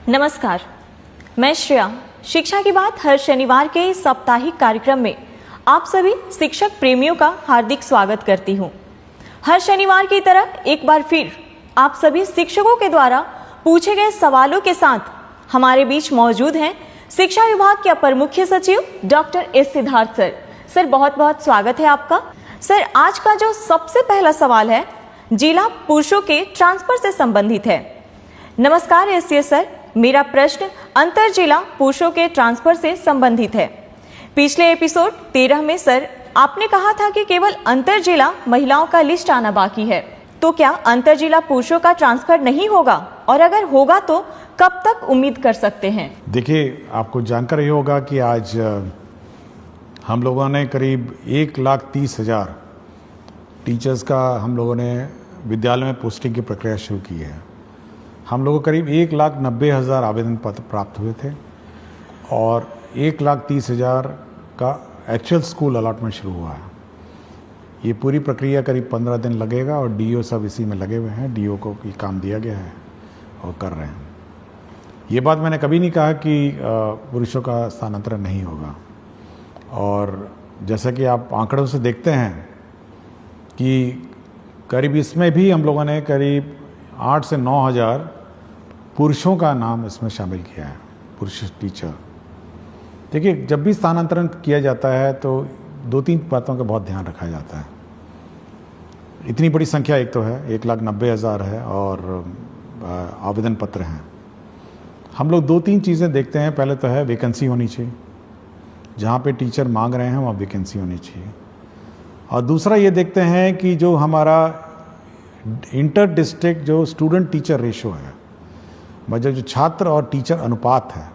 नमस्कार, मैं श्रेया। शिक्षा की बात हर शनिवार के इस साप्ताहिक कार्यक्रम में आप सभी शिक्षक प्रेमियों का हार्दिक स्वागत करती हूं। हर शनिवार की तरह एक बार फिर आप सभी शिक्षकों के द्वारा पूछे गए सवालों के साथ हमारे बीच मौजूद हैं शिक्षा विभाग के अपर मुख्य सचिव doctor S Siddharth sir. Sir, बहुत बहुत स्वागत है आपका। सर, आज का जो सबसे पहला सवाल है जिला पुरुषों के ट्रांसफर से संबंधित है। नमस्कार एससीएस सर, मेरा प्रश्न अंतर जिला पुरुषों के ट्रांसफर से संबंधित है। पिछले एपिसोड 13 में सर आपने कहा था कि केवल अंतर जिला महिलाओं का लिस्ट आना बाकी है, तो क्या अंतर जिला पुरुषों का ट्रांसफर नहीं होगा, और अगर होगा तो कब तक उम्मीद कर सकते हैं? देखिए, आपको जानकर ये होगा कि आज हम लोगों ने करीब 1,30,000 टीचर्स का हम लोगों ने विद्यालय में पोस्टिंग की प्रक्रिया शुरू की है। हम लोगों को करीब 1,90,000 आवेदन पत्र प्राप्त हुए थे और 1,30,000 का एक्चुअल स्कूल अलॉटमेंट शुरू हुआ है। ये पूरी प्रक्रिया करीब 15 दिन लगेगा और डीओ सब इसी में लगे हुए हैं। डीओ को ये काम दिया गया है और कर रहे हैं। ये बात मैंने कभी नहीं कहा कि पुरुषों का स्थानांतरण नहीं होगा, और जैसा कि आप आंकड़ों से देखते हैं कि करीब इसमें भी हम लोगों ने करीब 8 से 9,000 पुरुषों का नाम इसमें शामिल किया है, पुरुष टीचर। देखिए, जब भी स्थानांतरण किया जाता है तो 2-3 बातों का बहुत ध्यान रखा जाता है। इतनी बड़ी संख्या एक तो है, 1,90,000 है और आवेदन पत्र हैं। हम लोग 2-3 चीज़ें देखते हैं। पहले तो है वैकेंसी होनी चाहिए, जहाँ पे टीचर मांग रहे हैं वहाँ वैकेंसी होनी चाहिए। और दूसरा ये देखते हैं कि जो हमारा इंटर डिस्ट्रिक्ट जो स्टूडेंट टीचर रेशो है, मतलब जो छात्र और टीचर अनुपात है,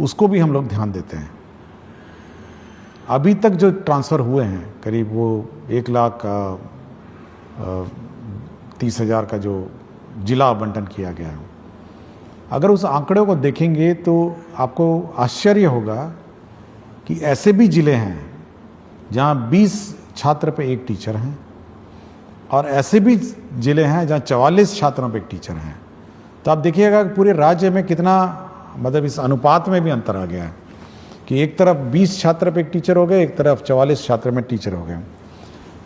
उसको भी हम लोग ध्यान देते हैं। अभी तक जो ट्रांसफ़र हुए हैं करीब वो 1,30,000 का जो जिला आवंटन किया गया है, अगर उस आंकड़े को देखेंगे तो आपको आश्चर्य होगा कि ऐसे भी ज़िले हैं जहाँ 20 छात्र पे एक टीचर हैं, और ऐसे भी ज़िले हैं जहाँ 44 छात्रों पे एक टीचर हैं। तो आप देखिएगा कि पूरे राज्य में कितना, मतलब इस अनुपात में भी अंतर आ गया है कि एक तरफ 20 छात्र पे एक टीचर हो गए, एक तरफ 44 छात्र में टीचर हो गए।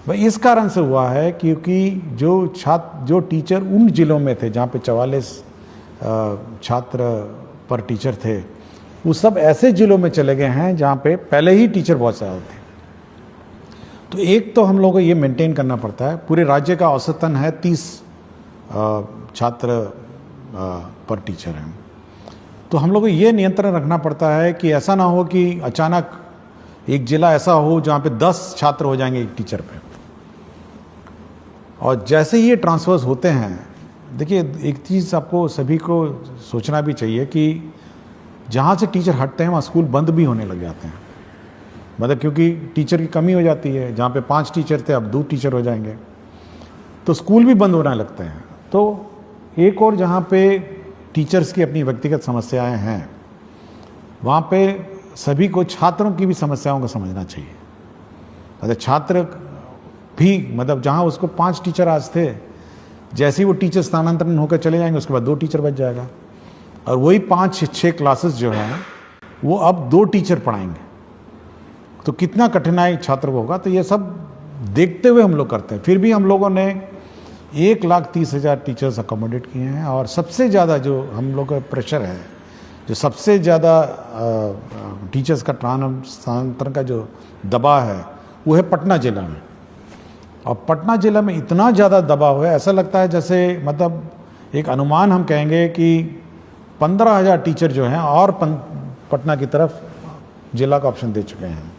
भाई इस कारण से हुआ है क्योंकि जो टीचर उन ज़िलों में थे जहाँ पे 44 छात्र पर टीचर थे, वो सब ऐसे ज़िलों में चले गए हैं जहाँ पे पहले ही टीचर बहुत ज़्यादा थे। तो एक तो हम लोगों को ये मेंटेन करना पड़ता है। पूरे राज्य का औसतन है 30 छात्र पर टीचर हैं। तो हम लोग को ये नियंत्रण रखना पड़ता है कि ऐसा ना हो कि अचानक एक ज़िला ऐसा हो जहाँ पे 10 छात्र हो जाएंगे एक टीचर पे। और जैसे ही ये ट्रांसफर्स होते हैं, देखिए एक चीज़ आपको सभी को सोचना भी चाहिए कि जहाँ से टीचर हटते हैं वहाँ स्कूल बंद भी होने लग जाते हैं। मतलब क्योंकि टीचर की कमी हो जाती है, जहाँ पे 5 टीचर थे अब 2 टीचर हो जाएंगे, तो स्कूल भी बंद होने लगते हैं। तो एक और जहाँ पे टीचर्स की अपनी व्यक्तिगत समस्याएं हैं, वहाँ पे सभी को छात्रों की भी समस्याओं को समझना चाहिए। मतलब छात्र भी, मतलब जहाँ उसको 5 टीचर आज थे, जैसे ही वो टीचर स्थानांतरण होकर चले जाएंगे उसके बाद 2 टीचर बच जाएगा, और वही 5-6 क्लासेस जो हैं वो अब 2 टीचर पढ़ाएंगे। तो कितना कठिनाई छात्र को होगा। तो ये सब देखते हुए हम लोग करते हैं। फिर भी हम लोगों ने 1,30,000 टीचर्स अकोमोडेट किए हैं, और सबसे ज़्यादा जो हम लोग का प्रेशर है, जो सबसे ज़्यादा टीचर्स का स्थानांतरण का जो दबाव है, वो है पटना जिला में। और पटना जिला में इतना ज़्यादा दबाव है, ऐसा लगता है जैसे, मतलब एक अनुमान हम कहेंगे कि 15,000 टीचर जो हैं और पटना की तरफ जिला का ऑप्शन दे चुके हैं।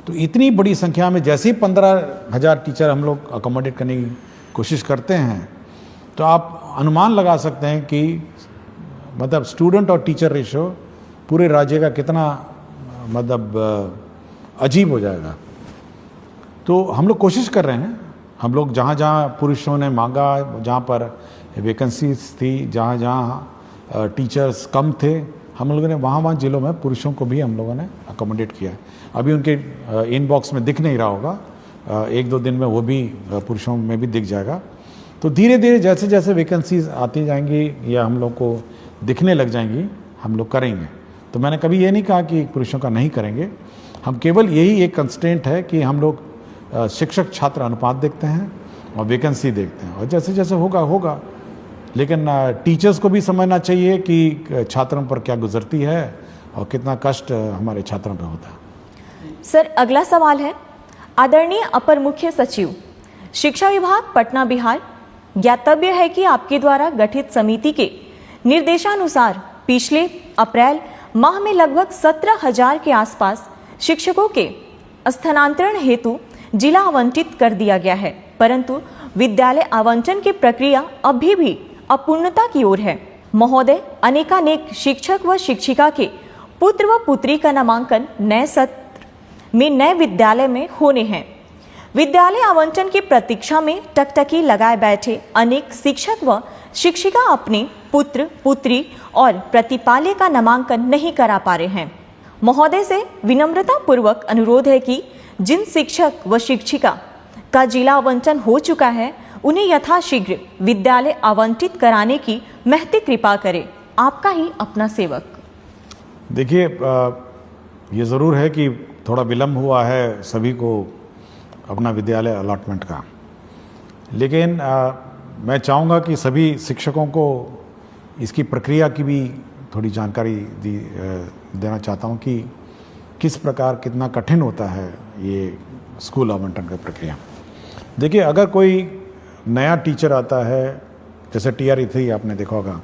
तो इतनी बड़ी संख्या में जैसे ही 15,000 टीचर हम लोग अकोमोडेट करने की कोशिश करते हैं, तो आप अनुमान लगा सकते हैं कि मतलब स्टूडेंट और टीचर रेशो पूरे राज्य का कितना मतलब अजीब हो जाएगा। तो हम लोग कोशिश कर रहे हैं। हम लोग जहाँ जहाँ पुरुषों ने मांगा, जहाँ पर वैकेंसीज थी, जहाँ जहाँ टीचर्स कम थे, हम लोगों ने वहाँ ज़िलों में पुरुषों को भी हम लोगों ने अकोमोडेट किया। अभी उनके इनबॉक्स में दिख नहीं रहा होगा, 1-2 दिन में वो भी पुरुषों में भी दिख जाएगा। तो धीरे धीरे जैसे जैसे वैकेंसीज आती जाएंगी या हम लोग को दिखने लग जाएंगी, हम लोग करेंगे। तो मैंने कभी ये नहीं कहा कि पुरुषों का नहीं करेंगे, हम केवल यही एक कंस्ट्रेंट है कि हम लोग शिक्षक छात्र अनुपात देखते हैं और वैकेंसी देखते हैं, और जैसे जैसे होगा होगा। लेकिन टीचर्स को भी समझना चाहिए कि छात्रों पर क्या गुजरती है और कितना कष्ट हमारे छात्रों पर होता है। सर, अगला सवाल है, आदरणीय अपर मुख्य सचिव, शिक्षा विभाग पटना बिहार, ज्ञातव्य है कि आपके द्वारा गठित समिति के निर्देशानुसार पिछले अप्रैल माह में लगभग 17,000 के आसपास शिक्षकों के स्थानांतरण हेतु जिला आवंटित कर दिया गया है, परंतु विद्यालय आवंटन की प्रक्रिया अभी भी अपूर्णता की ओर है। महोदय, अनेकानेक शिक्षक व शिक्षिका के पुत्र व पुत्री का नामांकन नए सत्र में नए विद्यालय में होने हैं। विद्यालय आवंटन की प्रतीक्षा में टकटकी लगाए बैठे अनेक शिक्षक व शिक्षिका अपने पुत्र पुत्री और प्रतिपाल्य का नामांकन नहीं करा पा रहे हैं। महोदय से विनम्रता पूर्वक अनुरोध है कि जिन शिक्षक व शिक्षिका का जिला आवंटन हो चुका है उन्हें यथाशीघ्र विद्यालय आवंटित कराने की महती कृपा करें। आपका ही अपना सेवक। देखिए, ये ज़रूर है कि थोड़ा विलम्ब हुआ है सभी को अपना विद्यालय अलॉटमेंट का, लेकिन मैं चाहूँगा कि सभी शिक्षकों को इसकी प्रक्रिया की भी थोड़ी जानकारी देना चाहता हूँ कि किस प्रकार कितना कठिन होता है ये स्कूल आवंटन का प्रक्रिया। देखिए, अगर कोई नया टीचर आता है, जैसे TRE 3 आपने देखा होगा,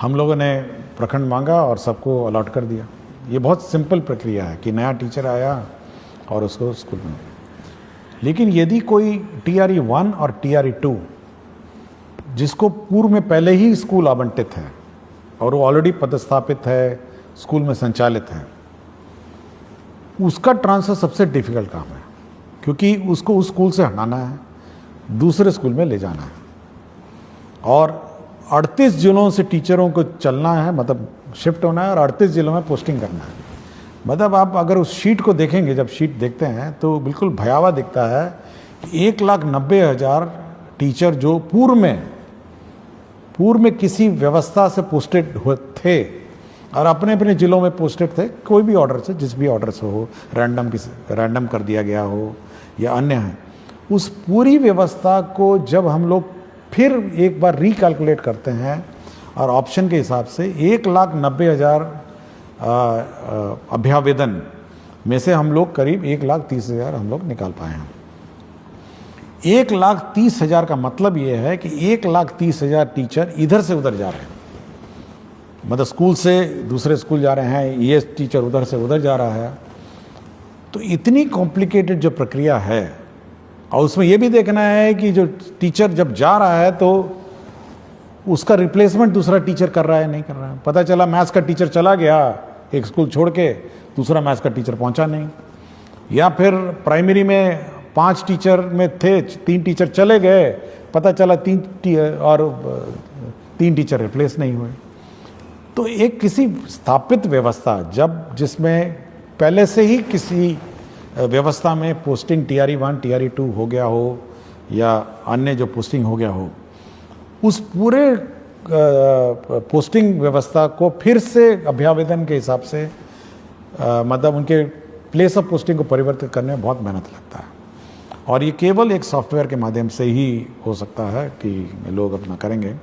हम लोगों ने प्रखंड मांगा और सबको अलॉट कर दिया। ये बहुत सिंपल प्रक्रिया है कि नया टीचर आया और उसको स्कूल में। लेकिन यदि कोई TRE 1 और TRE 2 जिसको पूर्व में पहले ही स्कूल आवंटित है और वो ऑलरेडी पदस्थापित है, स्कूल में संचालित है, उसका ट्रांसफ़र सबसे डिफिकल्ट काम है, क्योंकि उसको उस स्कूल से हटाना है, दूसरे स्कूल में ले जाना है, और 38 जिलों से टीचरों को चलना है, मतलब शिफ्ट होना है, और 38 जिलों में पोस्टिंग करना है। मतलब आप अगर उस शीट को देखेंगे, जब शीट देखते हैं तो बिल्कुल भयावह दिखता है कि 1,90,000 टीचर जो पूर्व में किसी व्यवस्था से पोस्टेड थे और अपने अपने जिलों में पोस्टेड थे, कोई भी ऑर्डर से, जिस भी ऑर्डर से हो, रैंडम कर दिया गया हो या अन्य है, उस पूरी व्यवस्था को जब हम लोग फिर एक बार रिकैलकुलेट करते हैं और ऑप्शन के हिसाब से 1,90,000 अभ्यावेदन में से हम लोग करीब 1,30,000 हम लोग निकाल पाए हैं। 1,30,000 का मतलब ये है कि 1,30,000 टीचर इधर से उधर जा रहे हैं, मतलब स्कूल से दूसरे स्कूल जा रहे हैं, ये टीचर उधर से उधर जा रहा है। तो इतनी कॉम्प्लिकेटेड जो प्रक्रिया है, और उसमें ये भी देखना है कि जो टीचर जब जा रहा है तो उसका रिप्लेसमेंट दूसरा टीचर कर रहा है नहीं कर रहा है। पता चला मैथ्स का टीचर चला गया एक स्कूल छोड़ के, दूसरा मैथ्स का टीचर पहुंचा नहीं, या फिर प्राइमरी में 5 टीचर में थे, 3 टीचर चले गए, पता चला 3 टीचर रिप्लेस नहीं हुए। तो एक किसी स्थापित व्यवस्था जिसमें पहले से ही किसी व्यवस्था में पोस्टिंग TRE 1 TRE 2 हो गया हो या अन्य जो पोस्टिंग हो गया हो, उस पूरे पोस्टिंग व्यवस्था को फिर से अभ्यावेदन के हिसाब से मतलब उनके प्लेस ऑफ पोस्टिंग को परिवर्तित करने में बहुत मेहनत लगता है, और ये केवल एक सॉफ्टवेयर के माध्यम से ही हो सकता है कि लोग अपना करेंगे।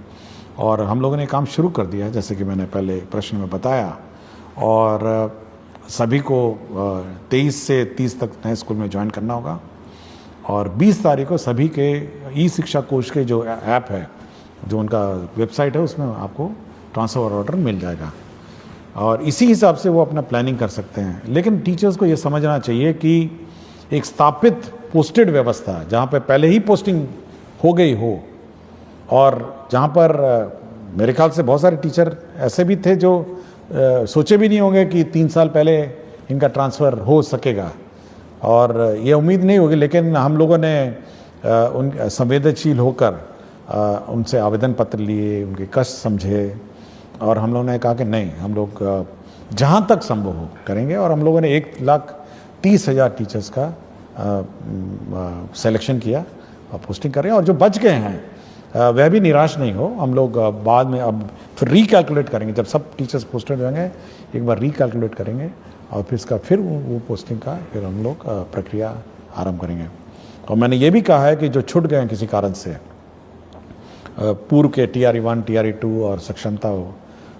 और हम लोगों ने काम शुरू कर दिया है, जैसे कि मैंने पहले प्रश्न में बताया, और सभी को 23 से 30 तक नए स्कूल में ज्वाइन करना होगा, और 20 तारीख को सभी के ई-शिक्षा कोश के जो ऐप है, जो उनका वेबसाइट है, उसमें आपको ट्रांसफ़र ऑर्डर मिल जाएगा, और इसी हिसाब से वो अपना प्लानिंग कर सकते हैं। लेकिन टीचर्स को ये समझना चाहिए कि एक स्थापित पोस्टेड व्यवस्था, जहाँ पे पहले ही पोस्टिंग हो गई हो, और जहाँ पर मेरे ख्याल से बहुत सारे टीचर ऐसे भी थे जो सोचे भी नहीं होंगे कि 3 साल पहले इनका ट्रांसफ़र हो सकेगा, और ये उम्मीद नहीं होगी, लेकिन हम लोगों ने उन संवेदनशील होकर उनसे आवेदन पत्र लिए, उनके कष्ट समझे, और हम लोगों ने कहा कि नहीं, हम लोग जहाँ तक संभव हो करेंगे, और हम लोगों ने 1,30,000 टीचर्स का सिलेक्शन किया और पोस्टिंग कर रहे हैं, और जो बच गए हैं वह भी निराश नहीं हो। हम लोग बाद में अब फिर रिकैलकुलेट करेंगे, जब सब टीचर्स पोस्टेड होंगे एक बार रिकैलकुलेट करेंगे और फिर वो पोस्टिंग का फिर हम लोग प्रक्रिया आरंभ करेंगे। और मैंने ये भी कहा है कि जो छूट गए हैं किसी कारण से, पूर्व के TRE 1 TRE 2 और सक्षमता हो,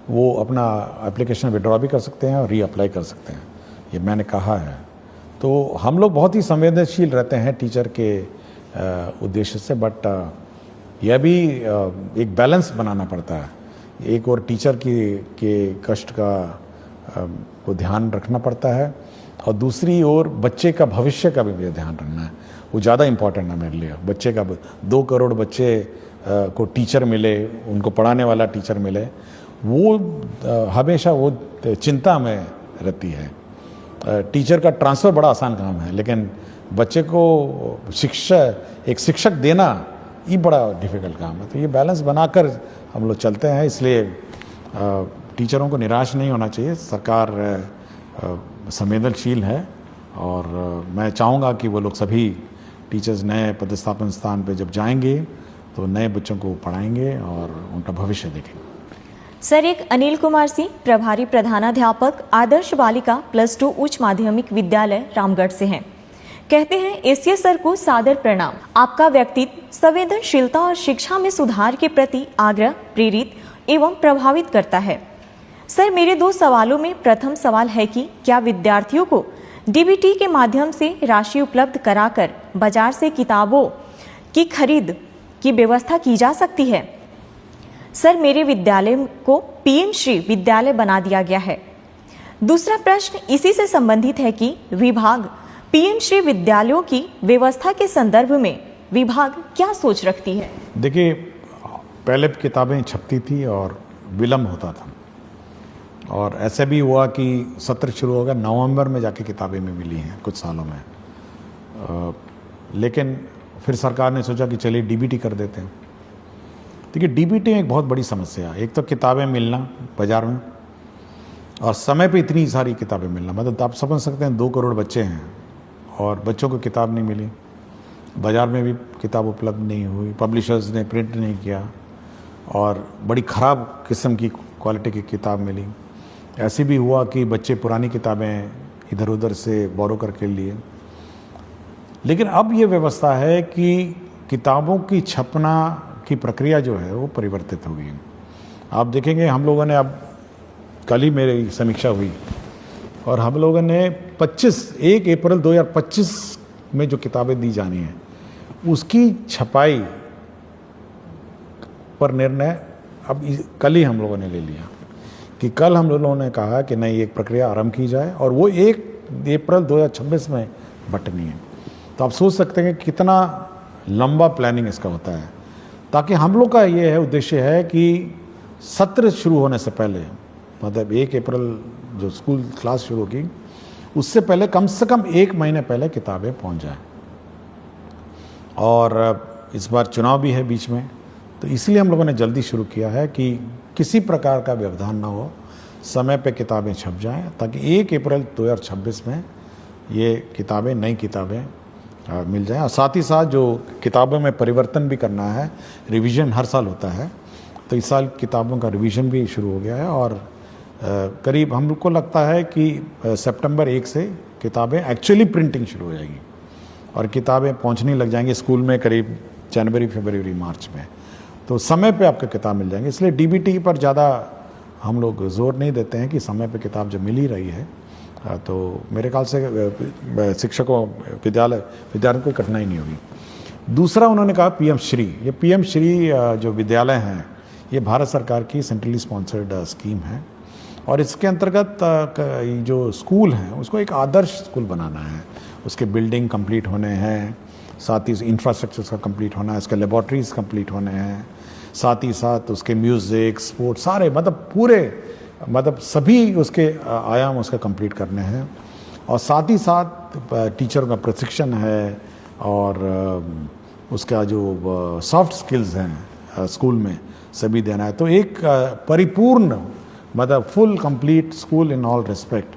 वो अपना एप्लीकेशन विड्रॉ भी कर सकते हैं और रीअप्लाई कर सकते हैं, ये मैंने कहा है। तो हम लोग बहुत ही संवेदनशील रहते हैं टीचर के उद्देश्य से, बट यह भी एक बैलेंस बनाना पड़ता है। एक और टीचर के कष्ट को ध्यान रखना पड़ता है और दूसरी ओर बच्चे का भविष्य का भी ध्यान रखना है। वो ज़्यादा इम्पॉर्टेंट है मेरे लिए। बच्चे का 2 करोड़ बच्चे को टीचर मिले, उनको पढ़ाने वाला टीचर मिले, वो हमेशा वो चिंता में रहती है। टीचर का ट्रांसफ़र बड़ा आसान काम है, लेकिन बच्चे को एक शिक्षक देना ये बड़ा डिफ़िकल्ट काम है। तो ये बैलेंस बनाकर हम लोग चलते हैं, इसलिए टीचरों को निराश नहीं होना चाहिए। सरकार संवेदनशील है और मैं चाहूँगा कि वो लोग सभी टीचर्स नए पदस्थापन स्थान पे जब जाएंगे तो नए बच्चों को पढ़ाएंगे और उनका भविष्य देखेंगे। सर, एक अनिल कुमार सिंह, प्रभारी प्रधानाध्यापक, आदर्श बालिका +2 उच्च माध्यमिक विद्यालय रामगढ़ से हैं। कहते हैं, एसीए सर को सादर प्रणाम। आपका व्यक्तित्व संवेदनशीलता और शिक्षा में सुधार के प्रति आग्रह प्रेरित एवं प्रभावित करता है। सर, मेरे 2 सवालों में प्रथम सवाल है कि क्या विद्यार्थियों को डीबीटी के माध्यम से राशि उपलब्ध कराकर बाजार से किताबों की खरीद की व्यवस्था की जा सकती है? सर, मेरे विद्यालय को पीएम श्री विद्यालय बना दिया गया है। दूसरा प्रश्न इसी से संबंधित है कि विभाग पीएम श्री विद्यालयों की व्यवस्था के संदर्भ में विभाग क्या सोच रखती है? देखिए, पहले किताबें छपती थी और विलम्ब होता था, और ऐसे भी हुआ कि सत्र शुरू हो गया, नवंबर में जाके किताबें में मिली हैं कुछ सालों में। लेकिन फिर सरकार ने सोचा कि चलिए डीबीटी कर देते हैं। देखिए, डीबीटी में एक बहुत बड़ी समस्या है। एक तो किताबें मिलना बाज़ार में, और समय पे इतनी सारी किताबें मिलना, मतलब आप समझ सकते हैं 2 करोड़ बच्चे हैं और बच्चों को किताब नहीं मिली, बाज़ार में भी किताब उपलब्ध नहीं हुई, पब्लिशर्स ने प्रिंट नहीं किया और बड़ी ख़राब किस्म की क्वालिटी की किताब मिली। ऐसे भी हुआ कि बच्चे पुरानी किताबें इधर उधर से बोरो करके लिए। लेकिन अब ये व्यवस्था है कि किताबों की छपना की प्रक्रिया जो है वो परिवर्तित हो गई है। आप देखेंगे, हम लोगों ने अब कल ही मेरी समीक्षा हुई और हम लोगों ने 1 अप्रैल 2025 में जो किताबें दी जानी है उसकी छपाई पर निर्णय अब कल ही हम लोगों ने ले लिया कि कल हम लोगों ने कहा कि नहीं, एक प्रक्रिया आरंभ की जाए और वो 1 अप्रैल 2026 में बंटनी है। तो आप सोच सकते हैं कि कितना लंबा प्लानिंग इसका होता है, ताकि हम लोग का ये है उद्देश्य है कि सत्र शुरू होने से पहले, मतलब 1 अप्रैल जो स्कूल क्लास शुरू होगी उससे पहले कम से कम 1 महीने पहले किताबें पहुंच जाएं। और इस बार चुनाव भी है बीच में, तो इसलिए हम लोगों ने जल्दी शुरू किया है कि किसी प्रकार का व्यवधान ना हो, समय पे किताबें छप जाएं, ताकि 1 अप्रैल 2026 में ये किताबें, नई किताबें मिल जाएं। और साथ ही साथ जो किताबों में परिवर्तन भी करना है, रिवीजन हर साल होता है, तो इस साल किताबों का रिवीजन भी शुरू हो गया है और करीब हम लोग को लगता है कि सितंबर 1 से किताबें एक्चुअली प्रिंटिंग शुरू हो जाएगी और किताबें पहुंचने लग जाएंगी स्कूल में करीब जनवरी, फरवरी, मार्च में। तो समय पे आपको किताब मिल जाएंगी। इसलिए डीबीटी पर ज़्यादा हम लोग जोर नहीं देते हैं कि समय पे किताब जब मिल ही रही है तो मेरे ख्याल से शिक्षकों, विद्यार्थियों को कठिनाई नहीं होगी। दूसरा, उन्होंने कहा पीएम श्री। ये पीएम श्री जो विद्यालय हैं ये भारत सरकार की सेंट्रली स्पॉन्सर्ड स्कीम है और इसके अंतर्गत जो स्कूल हैं उसको एक आदर्श स्कूल बनाना है। उसके बिल्डिंग कंप्लीट होने हैं, साथ ही इंफ्रास्ट्रक्चर का कंप्लीट होना है, इसके लेबॉर्ट्रीज कंप्लीट होने हैं, साथ ही साथ उसके म्यूज़िक, स्पोर्ट, सारे मतलब सभी उसके आयाम उसका कंप्लीट करने हैं। और साथ ही साथ टीचरों का प्रशिक्षण है और उसका जो सॉफ्ट स्किल्स हैं स्कूल में सभी देना है। तो एक परिपूर्ण, मतलब full complete school in all respect,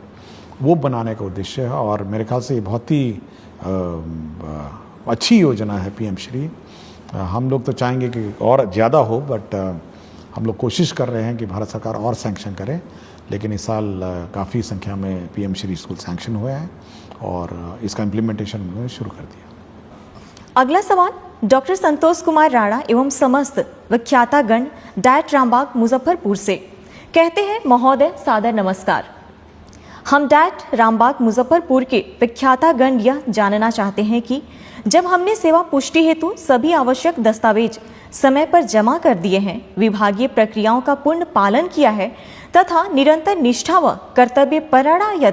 वो बनाने का उद्देश्य है और मेरे ख्याल से ये बहुत ही अच्छी योजना है पीएम श्री। हम लोग तो चाहेंगे कि और ज़्यादा हो, बट हम लोग कोशिश कर रहे हैं कि भारत सरकार और सैंक्शन करे। लेकिन इस साल काफ़ी संख्या में पीएम श्री स्कूल सैंक्शन हुए हैं और इसका इम्प्लीमेंटेशन उन्होंने शुरू कर दिया। अगला सवाल डॉक्टर संतोष कुमार राणा एवं समस्त विख्यातागण डायट रामबाग मुजफ्फरपुर से। कहते हैं, महोदय सादर नमस्कार। हम डायट रामबाग मुजफ्फरपुर के विख्यातागण यह जानना चाहते हैं कि जब हमने सेवा पुष्टि हेतु सभी आवश्यक दस्तावेज समय पर जमा कर दिए हैं, विभागीय प्रक्रियाओं का पूर्ण पालन किया है तथा निरंतर निष्ठा व कर्तव्य परायणता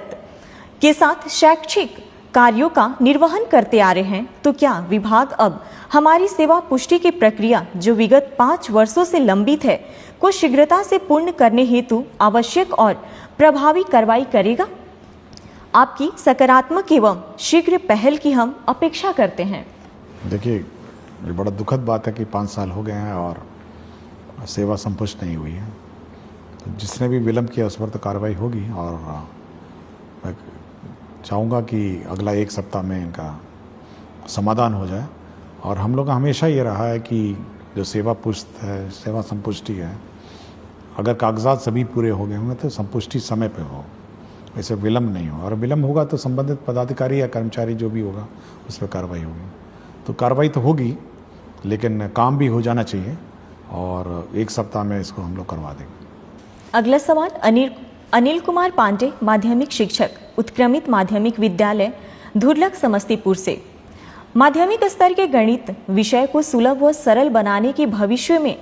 के साथ शैक्षिक कार्यों का निर्वहन करते आ रहे हैं, तो क्या विभाग अब हमारी सेवा पुष्टि की प्रक्रिया जो विगत 5 वर्षों से लंबित है को शीघ्रता से पूर्ण करने हेतु आवश्यक और प्रभावी कार्रवाई करेगा? आपकी सकारात्मक एवं शीघ्र पहल की हम अपेक्षा करते हैं। देखिए, ये बड़ा दुखद बात है कि 5 साल हो गए हैं और सेवा संपुष्ट नहीं हुई है। तो जिसने भी विलंब किया उस पर तो कार्रवाई होगी और मैं चाहूँगा कि अगला 1 सप्ताह में इनका समाधान हो जाए। और हम लोग का हमेशा ये रहा है कि जो सेवा पुष्ट है, सेवा संपुष्टि है, अगर कागजात सभी पूरे हो गए होंगे तो संपुष्टि समय पे हो, ऐसे विलम्ब नहीं हो। और विलम्ब होगा तो संबंधित पदाधिकारी या कर्मचारी जो भी होगा उस पर कार्रवाई होगी। तो कार्रवाई तो होगी, लेकिन काम भी हो जाना चाहिए और 1 सप्ताह में इसको हम लोग करवा देंगे। अगला सवाल अनिल कुमार पांडे, माध्यमिक शिक्षक, उत्क्रमित माध्यमिक विद्यालय धुरलक समस्तीपुर से। माध्यमिक स्तर के गणित विषय को सुलभ व सरल बनाने की भविष्य में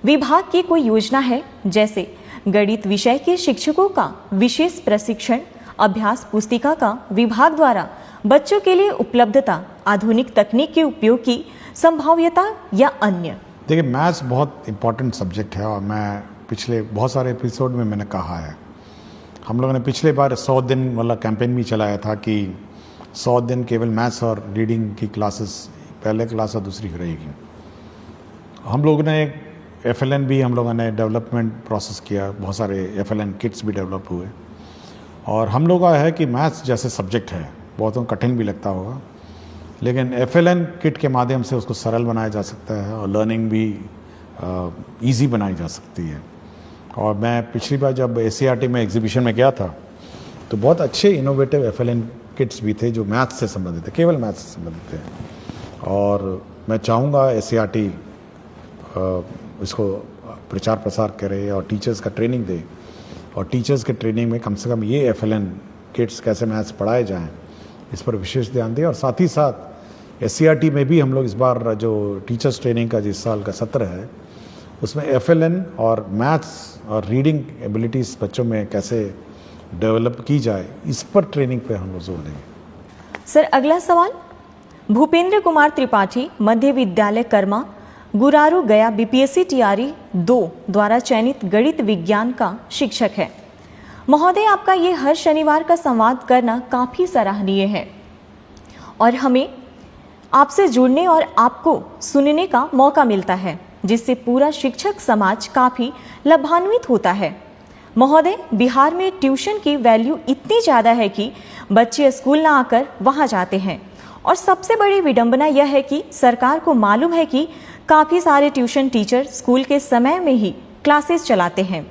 विभाग की कोई योजना है? जैसे गणित विषय के शिक्षकों का विशेष प्रशिक्षण, अभ्यास पुस्तिका का विभाग द्वारा बच्चों के लिए उपलब्धता, आधुनिक तकनीक के उपयोग की संभाव्यता या अन्य? देखिए, मैथ्स बहुत इम्पॉर्टेंट सब्जेक्ट है और मैं पिछले बहुत सारे एपिसोड में मैंने कहा है। हम लोगों ने पिछले बार 100 दिन वाला कैंपेन भी चलाया था कि 100 दिन केवल मैथ्स और रीडिंग की क्लासेस, पहले क्लास और दूसरी रहेगी। हम लोगों ने एक FLN भी हम लोगों ने डेवलपमेंट प्रोसेस किया, बहुत सारे FLN किट्स भी डेवलप हुए। और हम लोग का है कि मैथ्स जैसे सब्जेक्ट है, बहुतों को कठिन भी लगता होगा, लेकिन FLN किट के माध्यम से उसको सरल बनाया जा सकता है और लर्निंग भी ईजी बनाई जा सकती है। और मैं पिछली बार जब ACRT में एग्जीबिशन में गया था तो बहुत अच्छे इनोवेटिव FLN किट्स भी थे जो मैथ्स से संबंधित थे, केवल मैथ्स से संबंधित थे। और मैं चाहूँगा ACRT इसको प्रचार प्रसार करे और टीचर्स का ट्रेनिंग दे, और टीचर्स के ट्रेनिंग में कम से कम ये FLN किट्स कैसे मैथ्स पढ़ाए जाएं इस पर विशेष ध्यान दें। और साथ ही साथ SCRT में भी हम लोग इस बार जो टीचर्स ट्रेनिंग का जिस साल का सत्र है उसमें FLN और मैथ्स और रीडिंग एबिलिटीज़ बच्चों में कैसे डेवलप की जाए इस पर ट्रेनिंग पे हम लोग जोर देंगे। सर, अगला सवाल भूपेंद्र कुमार त्रिपाठी, मध्य विद्यालय कर्मा, गुरारू गया, BPSC TRE 2 द्वारा चयनित गणित विज्ञान का शिक्षक है। महोदय, आपका ये हर शनिवार का संवाद करना काफ़ी सराहनीय है और हमें आपसे जुड़ने और आपको सुनने का मौका मिलता है, जिससे पूरा शिक्षक समाज काफ़ी लाभान्वित होता है। महोदय, बिहार में ट्यूशन की वैल्यू इतनी ज़्यादा है कि बच्चे स्कूल ना आकर वहाँ जाते हैं, और सबसे बड़ी विडंबना यह है कि सरकार को मालूम है कि काफ़ी सारे ट्यूशन टीचर स्कूल के समय में ही क्लासेस चलाते हैं।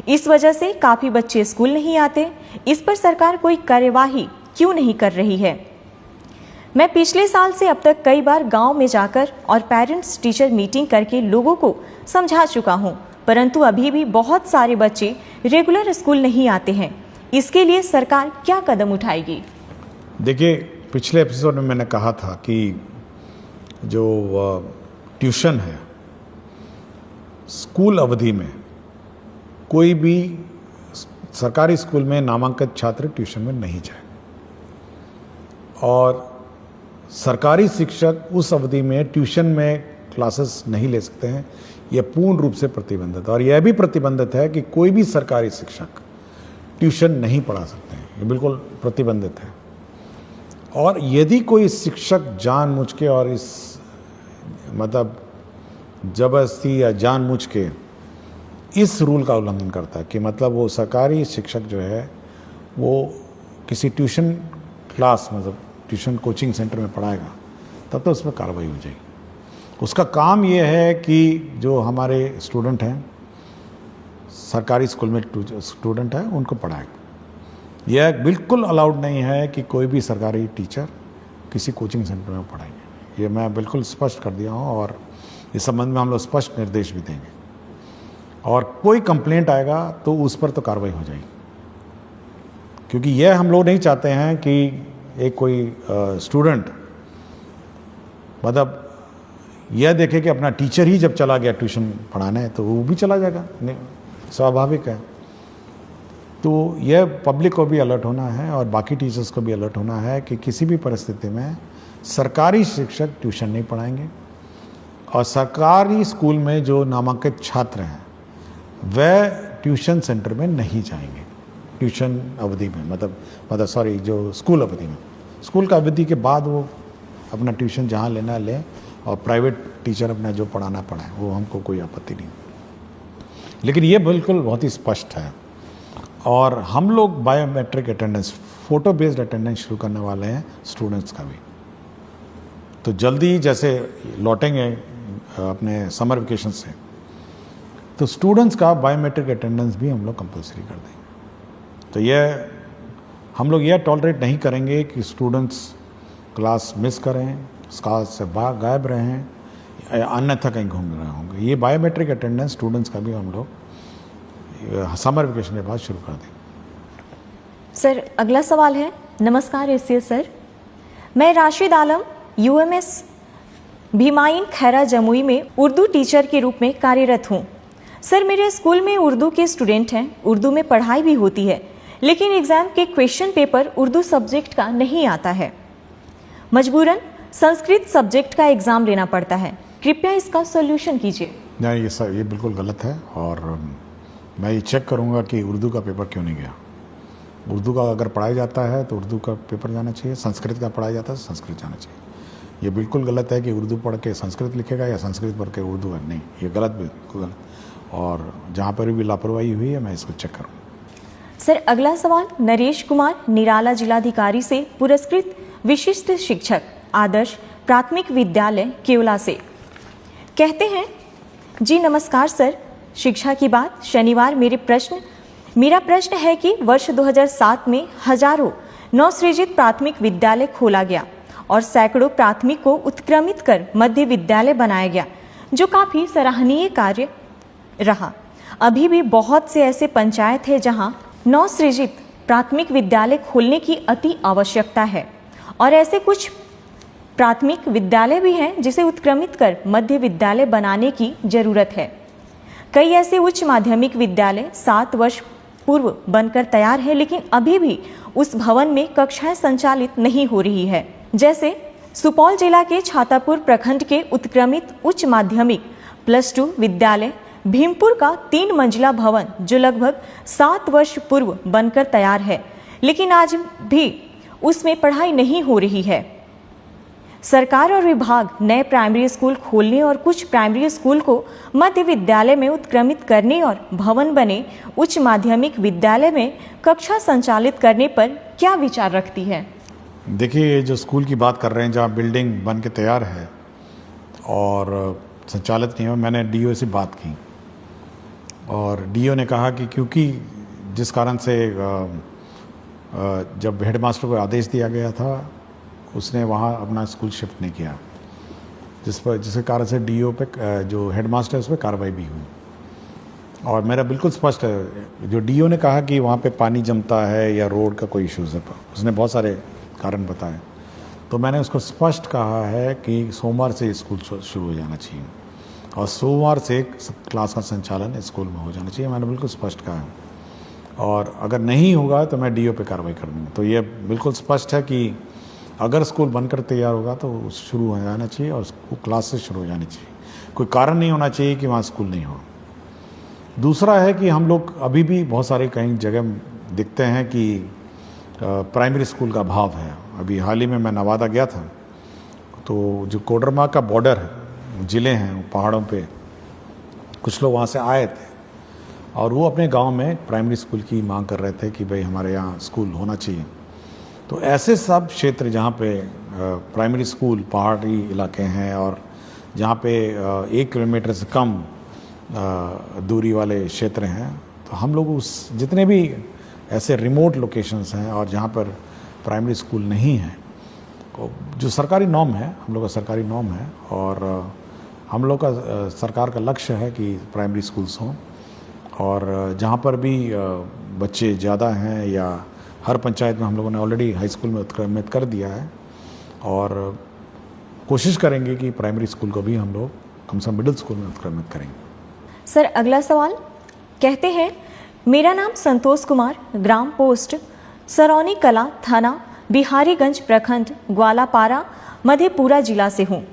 इस वजह से काफ़ी बच्चे स्कूल नहीं आते। इस पर सरकार कोई कार्यवाही क्यों नहीं कर रही है? मैं पिछले साल से अब तक कई बार गांव में जाकर और पेरेंट्स टीचर मीटिंग करके लोगों को समझा चुका हूं, परंतु अभी भी बहुत सारे बच्चे रेगुलर स्कूल नहीं आते हैं। इसके लिए सरकार क्या कदम उठाएगी? देखिए, पिछले एपिसोड में मैंने कहा था कि जो ट्यूशन है, स्कूल अवधि में कोई भी सरकारी स्कूल में नामांकित छात्र ट्यूशन में नहीं जाए, और सरकारी शिक्षक उस अवधि में ट्यूशन में क्लासेस नहीं ले सकते हैं। यह पूर्ण रूप से प्रतिबंधित, और यह भी प्रतिबंधित है कि कोई भी सरकारी शिक्षक ट्यूशन नहीं पढ़ा सकते हैं, ये बिल्कुल प्रतिबंधित है। और यदि कोई शिक्षक जानबूझ के और इस मतलब जबरदस्ती या जानबूझ के इस रूल का उल्लंघन करता है कि मतलब वो सरकारी शिक्षक जो है वो किसी ट्यूशन क्लास मतलब ट्यूशन कोचिंग सेंटर में पढ़ाएगा, तब तो उस पर कार्रवाई हो जाएगी। उसका काम ये है कि जो हमारे स्टूडेंट हैं, सरकारी स्कूल में स्टूडेंट है, उनको पढ़ाए। यह बिल्कुल अलाउड नहीं है कि कोई भी सरकारी टीचर किसी कोचिंग सेंटर में पढ़ाएंगे। ये मैं बिल्कुल स्पष्ट कर दिया हूँ और इस संबंध में हम लोग स्पष्ट निर्देश भी देंगे। और कोई कंप्लेंट आएगा तो उस पर तो कार्रवाई हो जाएगी, क्योंकि यह हम लोग नहीं चाहते हैं कि एक कोई स्टूडेंट मतलब यह देखे कि अपना टीचर ही जब चला गया ट्यूशन पढ़ाने तो वो भी चला जाएगा, स्वाभाविक है। तो यह पब्लिक को भी अलर्ट होना है और बाकी टीचर्स को भी अलर्ट होना है कि किसी भी परिस्थिति में सरकारी शिक्षक ट्यूशन नहीं पढ़ाएंगे और सरकारी स्कूल में जो नामांकित छात्र हैं वह ट्यूशन सेंटर में नहीं जाएंगे। ट्यूशन अवधि में मतलब सॉरी जो स्कूल अवधि में, स्कूल का अवधि के बाद वो अपना ट्यूशन जहाँ लेना लें और प्राइवेट टीचर अपना जो पढ़ाना पढ़ाए, वो हमको कोई आपत्ति नहीं। लेकिन ये बिल्कुल बहुत ही स्पष्ट है। और हम लोग biometric attendance, photo based attendance शुरू करने वाले हैं स्टूडेंट्स का भी। तो जल्दी जैसे लौटेंगे अपने समर वेकेशन से, तो स्टूडेंट्स का बायोमेट्रिक अटेंडेंस भी हम लोग कंपलसरी कर देंगे। तो यह हम लोग यह टॉलरेट नहीं करेंगे कि स्टूडेंट्स क्लास मिस करें, क्लास से गायब रहें, अन्यथा कहीं घूम रहे होंगे। ये बायोमेट्रिक अटेंडेंस स्टूडेंट्स का भी हम लोग समर वेकेशन के बाद शुरू कर देंगे। सर, अगला सवाल है। नमस्कार एसीएस सर, मैं राशिद आलम यूएमएस भीमाइन खैरा जमुई में उर्दू टीचर के रूप में कार्यरत हूँ। सर, मेरे स्कूल में उर्दू के स्टूडेंट हैं, उर्दू में पढ़ाई भी होती है, लेकिन एग्जाम के क्वेश्चन पेपर उर्दू सब्जेक्ट का नहीं आता है। मजबूरन संस्कृत सब्जेक्ट का एग्जाम लेना पड़ता है। कृपया इसका सॉल्यूशन कीजिए। नहीं, ये बिल्कुल गलत है और मैं ये चेक करूँगा कि उर्दू का पेपर क्यों नहीं गया। उर्दू का अगर पढ़ाया जाता है तो उर्दू का पेपर जाना चाहिए, संस्कृत का पढ़ाया जाता है तो संस्कृत जाना चाहिए। ये बिल्कुल गलत है कि उर्दू पढ़ के संस्कृत लिखेगा या संस्कृत पढ़ के उर्दू है, नहीं, ये गलत, बिल्कुल गलत। और जहाँ पर भी लापरवाही हुई है मैं इसको चेक करूँगा। सर, अगला सवाल नरेश कुमार निराला जिलाधिकारी से पुरस्कृत विशिष्ट शिक्षक आदर्श प्राथमिक विद्यालय केवला से। कहते हैं, जी नमस्कार सर, शिक्षा की बात शनिवार मेरा प्रश्न है कि वर्ष 2007 में हजारों नवसृजित प्राथमिक विद्यालय खोला गया और सैकड़ों प्राथमिक को उत्क्रमित कर मध्य विद्यालय बनाया गया, जो काफ़ी सराहनीय कार्य रहा। अभी भी बहुत से ऐसे पंचायत है जहां नवसृजित प्राथमिक विद्यालय खोलने की अति आवश्यकता है और ऐसे कुछ प्राथमिक विद्यालय भी हैं जिसे उत्क्रमित कर मध्य विद्यालय बनाने की जरूरत है। कई ऐसे उच्च माध्यमिक विद्यालय 7 वर्ष पूर्व बनकर तैयार है, लेकिन अभी भी उस भवन में कक्षाएं संचालित नहीं हो रही है। जैसे सुपौल जिला के छातापुर प्रखंड के उत्क्रमित उच्च माध्यमिक +2 विद्यालय भीमपुर का 3 मंजिला भवन, जो लगभग 7 वर्ष पूर्व बनकर तैयार है, लेकिन आज भी उसमें पढ़ाई नहीं हो रही है। सरकार और विभाग नए प्राइमरी स्कूल खोलने और कुछ प्राइमरी स्कूल को मध्य विद्यालय में उत्क्रमित करने और भवन बने उच्च माध्यमिक विद्यालय में कक्षा संचालित करने पर क्या विचार रखती है? देखिए, जो स्कूल की बात कर रहे हैं जहाँ बिल्डिंग बन के तैयार है और संचालित नहीं हुआ, मैंने डीओ से बात की और डीओ ने कहा कि क्योंकि जिस कारण से जब हेडमास्टर को आदेश दिया गया था उसने वहाँ अपना स्कूल शिफ्ट नहीं किया, जिसके कारण से डीओ पे जो हेडमास्टर है उस पर कार्रवाई भी हुई। और मेरा बिल्कुल स्पष्ट है, जो डीओ ने कहा कि वहाँ पे पानी जमता है या रोड का कोई इश्यूज़ है, उसने बहुत सारे कारण बताए, तो मैंने उसको स्पष्ट कहा है कि सोमवार से स्कूल शुरू हो जाना चाहिए और सोमवार से क्लास का संचालन स्कूल में हो जाना चाहिए। मैंने बिल्कुल स्पष्ट कहा है और अगर नहीं होगा तो मैं डीओ पे कार्रवाई कर दूँगा। तो ये बिल्कुल स्पष्ट है कि अगर स्कूल बनकर तैयार होगा तो शुरू हो जाना चाहिए और क्लास से शुरू हो जानी चाहिए। कोई कारण नहीं होना चाहिए कि वहाँ स्कूल नहीं हो। दूसरा है कि हम लोग अभी भी बहुत सारे कई जगह दिखते हैं कि प्राइमरी स्कूल का अभाव है। अभी हाल ही में मैं नवादा गया था, तो जो कोडरमा का बॉर्डर है, ज़िले हैं पहाड़ों पे, कुछ लोग वहाँ से आए थे और वो अपने गांव में प्राइमरी स्कूल की मांग कर रहे थे कि भाई हमारे यहाँ स्कूल होना चाहिए। तो ऐसे सब क्षेत्र जहाँ पे प्राइमरी स्कूल पहाड़ी इलाके हैं और जहाँ पे 1 किलोमीटर से कम दूरी वाले क्षेत्र हैं, तो हम लोग उस जितने भी ऐसे रिमोट लोकेशंस हैं और जहाँ पर प्राइमरी स्कूल नहीं है, जो सरकारी नॉर्म है, हम लोग का सरकारी नॉर्म है और हम लोग का सरकार का लक्ष्य है कि प्राइमरी स्कूल्स हों, और जहाँ पर भी बच्चे ज़्यादा हैं या हर पंचायत में हम लोगों ने ऑलरेडी हाई स्कूल में उत्क्रमित कर दिया है और कोशिश करेंगे कि प्राइमरी स्कूल को भी हम लोग कम से कम मिडिल स्कूल में उत्क्रमित करेंगे। सर अगला सवाल कहते हैं, मेरा नाम संतोष कुमार, ग्राम पोस्ट सरौनी कला, थाना बिहारीगंज, प्रखंड ग्वालापारा, मधेपुरा जिला से हूँ।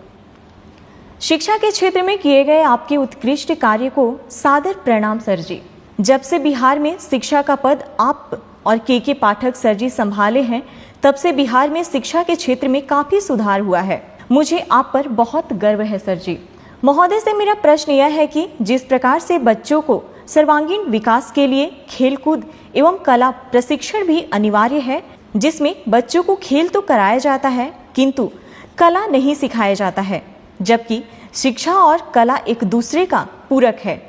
शिक्षा के क्षेत्र में किए गए आपके उत्कृष्ट कार्य को सादर प्रणाम सर जी। जब से बिहार में शिक्षा का पद आप और के पाठक सर जी संभाले हैं, तब से बिहार में शिक्षा के क्षेत्र में काफी सुधार हुआ है। मुझे आप पर बहुत गर्व है सर जी। महोदय से मेरा प्रश्न यह है कि जिस प्रकार से बच्चों को सर्वांगीण विकास के लिए खेलकूद एवं कला प्रशिक्षण भी अनिवार्य है, जिसमें बच्चों को खेल तो कराया जाता है किंतु कला नहीं सिखाया जाता है, जबकि शिक्षा और कला एक दूसरे का पूरक है।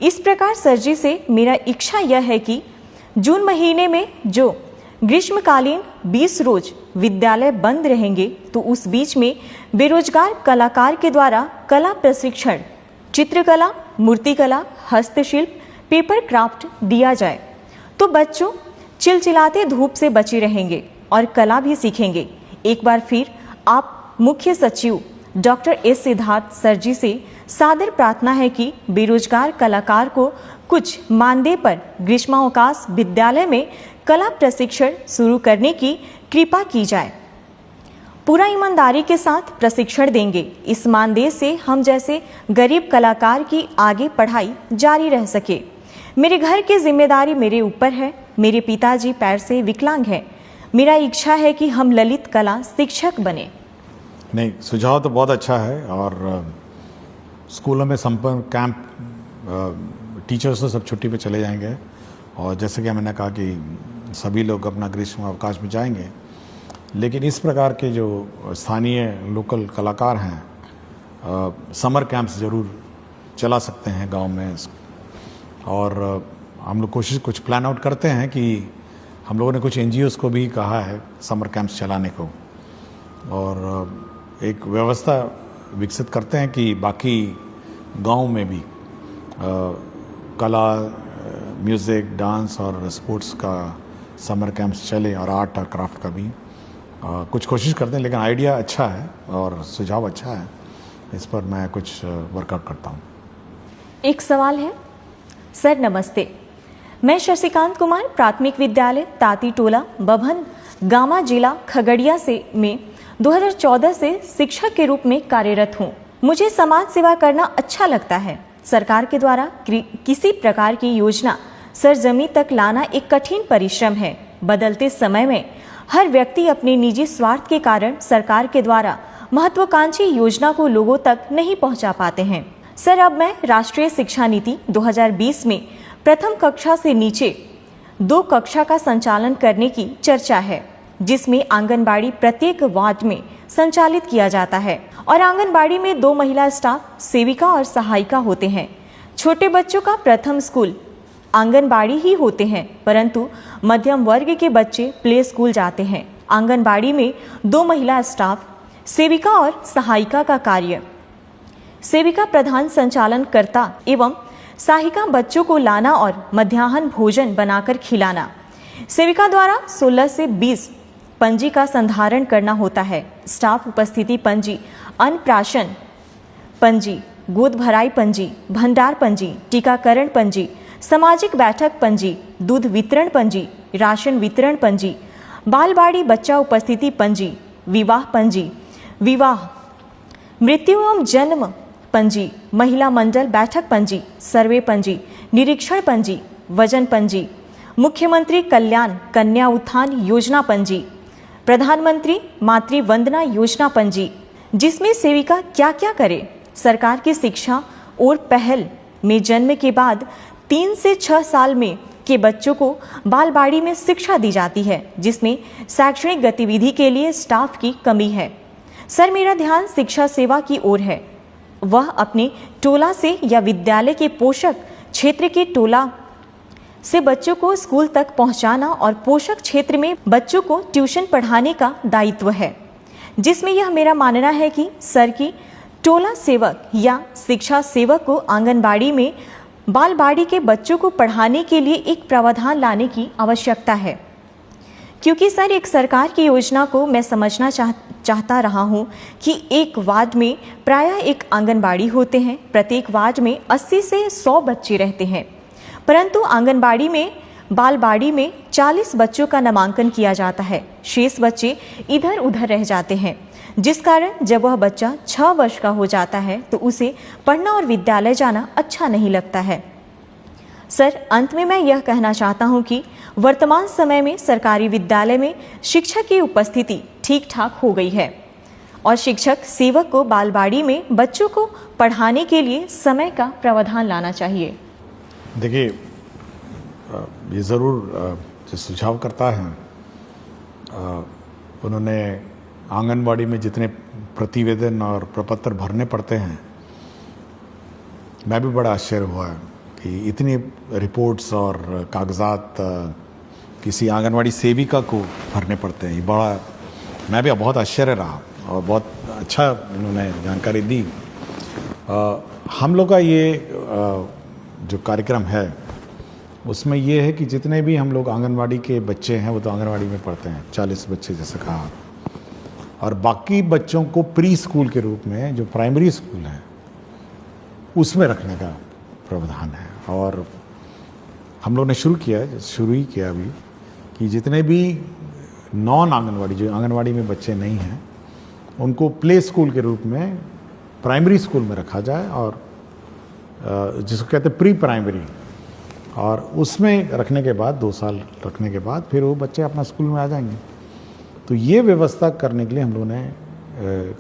इस प्रकार सर जी से मेरा इच्छा यह है कि जून महीने में जो ग्रीष्मकालीन 20 रोज विद्यालय बंद रहेंगे, तो उस बीच में बेरोजगार कलाकार के द्वारा कला प्रशिक्षण, चित्रकला, मूर्तिकला, हस्तशिल्प, पेपर क्राफ्ट दिया जाए, तो बच्चों चिलचिलाते धूप से बचे रहेंगे और कला भी सीखेंगे। एक बार फिर आप मुख्य सचिव डॉक्टर एस सिद्धार्थ सर जी से सादर प्रार्थना है कि बेरोजगार कलाकार को कुछ मानदेय पर ग्रीष्मावकाश विद्यालय में कला प्रशिक्षण शुरू करने की कृपा की जाए। पूरा ईमानदारी के साथ प्रशिक्षण देंगे। इस मानदेय से हम जैसे गरीब कलाकार की आगे पढ़ाई जारी रह सके। मेरे घर की जिम्मेदारी मेरे ऊपर है। मेरे पिताजी पैर से विकलांग हैं। मेरा इच्छा है कि हम ललित कला शिक्षक बने। नहीं, सुझाव तो बहुत अच्छा है और स्कूलों में संपर्क कैंप, टीचर्स तो सब छुट्टी पे चले जाएंगे और जैसे कि मैंने कहा कि सभी लोग अपना ग्रीष्म अवकाश में जाएंगे, लेकिन इस प्रकार के जो स्थानीय लोकल कलाकार हैं समर कैंप्स ज़रूर चला सकते हैं गांव में। और हम लोग कोशिश कुछ प्लान आउट करते हैं कि हम लोगों ने कुछ NGOs को भी कहा है समर कैंप्स चलाने को और एक व्यवस्था विकसित करते हैं कि बाकी गांव में भी कला, म्यूज़िक, डांस और स्पोर्ट्स का समर कैंप्स चले और आर्ट और क्राफ्ट का भी कुछ कोशिश करते हैं। लेकिन आइडिया अच्छा है और सुझाव अच्छा है, इस पर मैं कुछ वर्कआउट करता हूँ। एक सवाल है सर, नमस्ते। मैं शशिकांत कुमार, प्राथमिक विद्यालय ताती टोला, बभन गामा, जिला खगड़िया से में 2014 से शिक्षक के रूप में कार्यरत हूँ। मुझे समाज सेवा करना अच्छा लगता है। सरकार के द्वारा किसी प्रकार की योजना सरजमी तक लाना एक कठिन परिश्रम है। बदलते समय में हर व्यक्ति अपने निजी स्वार्थ के कारण सरकार के द्वारा महत्वाकांक्षी योजना को लोगों तक नहीं पहुंचा पाते हैं। सर, अब मैं राष्ट्रीय शिक्षा नीति 2020 में प्रथम कक्षा से नीचे 2 कक्षा का संचालन करने की चर्चा है, जिसमें आंगनबाड़ी प्रत्येक वार्ड में संचालित किया जाता है और आंगनबाड़ी में 2 महिला स्टाफ सेविका और सहायिका होते हैं। छोटे बच्चों का प्रथम स्कूल आंगनबाड़ी ही होते हैं, परंतु मध्यम वर्ग के बच्चे प्ले स्कूल जाते हैं। आंगनबाड़ी में 2 महिला स्टाफ, सेविका और सहायिका का कार्य। सेविका प्रधान संचालन करता एवं सहायिका बच्चों को लाना और मध्याह्न भोजन बनाकर खिलाना। सेविका द्वारा 16 से 20 पंजी का संधारण करना होता है। स्टाफ उपस्थिति पंजी, अन्नप्राशन पंजी, गोद भराई पंजी, भंडार पंजी, टीकाकरण पंजी, सामाजिक बैठक पंजी, दूध वितरण पंजी, राशन वितरण पंजी, बालबाड़ी बच्चा उपस्थिति पंजी, विवाह पंजी, विवाह, मृत्यु एवं जन्म पंजी, महिला मंडल बैठक पंजी, सर्वे पंजी, निरीक्षण पंजी, वजन पंजी, मुख्यमंत्री कल्याण कन्या उत्थान योजना पंजी, प्रधानमंत्री मातृ वंदना योजना पंजी, जिसमें सेविका क्या क्या करे। सरकार की शिक्षा और पहल में जन्म के बाद 3 से 6 साल में के बच्चों को बालबाड़ी में शिक्षा दी जाती है, जिसमें शैक्षणिक गतिविधि के लिए स्टाफ की कमी है। सर, मेरा ध्यान शिक्षा सेवा की ओर है। वह अपने टोला से या विद्यालय के पोषक क्षेत्र के टोला से बच्चों को स्कूल तक पहुंचाना और पोषक क्षेत्र में बच्चों को ट्यूशन पढ़ाने का दायित्व है, जिसमें यह मेरा मानना है कि सर की टोला सेवक या शिक्षा सेवक को आंगनबाड़ी में बालवाड़ी के बच्चों को पढ़ाने के लिए एक प्रावधान लाने की आवश्यकता है, क्योंकि सर एक सरकार की योजना को मैं समझना चाहता रहा हूँ कि एक वार्ड में प्रायः एक आंगनबाड़ी होते हैं। प्रत्येक वार्ड में 80 से 100 बच्चे रहते हैं, परंतु आंगनबाड़ी में बालवाड़ी में 40 बच्चों का नामांकन किया जाता है। शेष बच्चे इधर उधर रह जाते हैं, जिस कारण जब वह बच्चा 6 वर्ष का हो जाता है तो उसे पढ़ना और विद्यालय जाना अच्छा नहीं लगता है। सर, अंत में मैं यह कहना चाहता हूं कि वर्तमान समय में सरकारी विद्यालय में शिक्षक की उपस्थिति ठीक ठाक हो गई है और शिक्षक सेवक को बालवाड़ी में बच्चों को पढ़ाने के लिए समय का प्रावधान लाना चाहिए। देखिए, ये ज़रूर जो सुझाव करता है, उन्होंने आंगनबाड़ी में जितने प्रतिवेदन और प्रपत्र भरने पड़ते हैं, मैं भी बड़ा आश्चर्य हुआ कि इतनी रिपोर्ट्स और कागजात किसी आंगनबाड़ी सेविका को भरने पड़ते हैं। ये बड़ा, मैं भी बहुत आश्चर्य रहा और बहुत अच्छा उन्होंने जानकारी दी। हम लोग का ये जो कार्यक्रम है उसमें ये है कि जितने भी हम लोग आंगनबाड़ी के बच्चे हैं वो तो आंगनबाड़ी में पढ़ते हैं, 40 बच्चे जैसे कहा, और बाकी बच्चों को प्री स्कूल के रूप में जो प्राइमरी स्कूल है उसमें रखने का प्रावधान है। और हम लोग ने शुरू ही किया अभी कि जितने भी नॉन आंगनबाड़ी, जो आंगनबाड़ी में बच्चे नहीं हैं, उनको प्ले स्कूल के रूप में प्राइमरी स्कूल में रखा जाए, और जिसको कहते हैं प्री प्राइमरी, और उसमें रखने के बाद 2 साल रखने के बाद फिर वो बच्चे अपना स्कूल में आ जाएंगे। तो ये व्यवस्था करने के लिए हम लोगों ने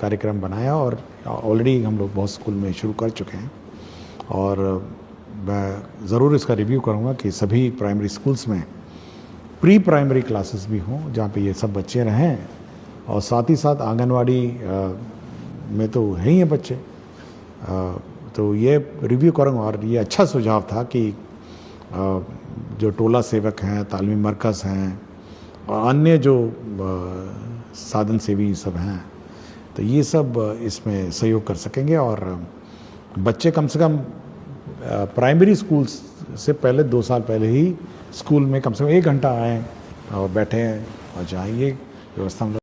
कार्यक्रम बनाया और ऑलरेडी हम लोग बहुत स्कूल में शुरू कर चुके हैं, और मैं ज़रूर इसका रिव्यू करूँगा कि सभी प्राइमरी स्कूल्स में प्री प्राइमरी क्लासेस भी हों जहाँ पे ये सब बच्चे रहें, और साथ ही साथ आंगनवाड़ी में तो है ही हैं बच्चे, तो ये रिव्यू करूँगा। और ये अच्छा सुझाव था कि जो टोला सेवक हैं, तालीमी मरकज़ हैं और अन्य जो साधन सेवी सब हैं, तो ये सब इसमें सहयोग कर सकेंगे, और बच्चे कम से कम प्राइमरी स्कूल से पहले 2 साल पहले ही स्कूल में कम से कम 1 घंटा आएँ और बैठें और जाएँ। ये व्यवस्था हम लोग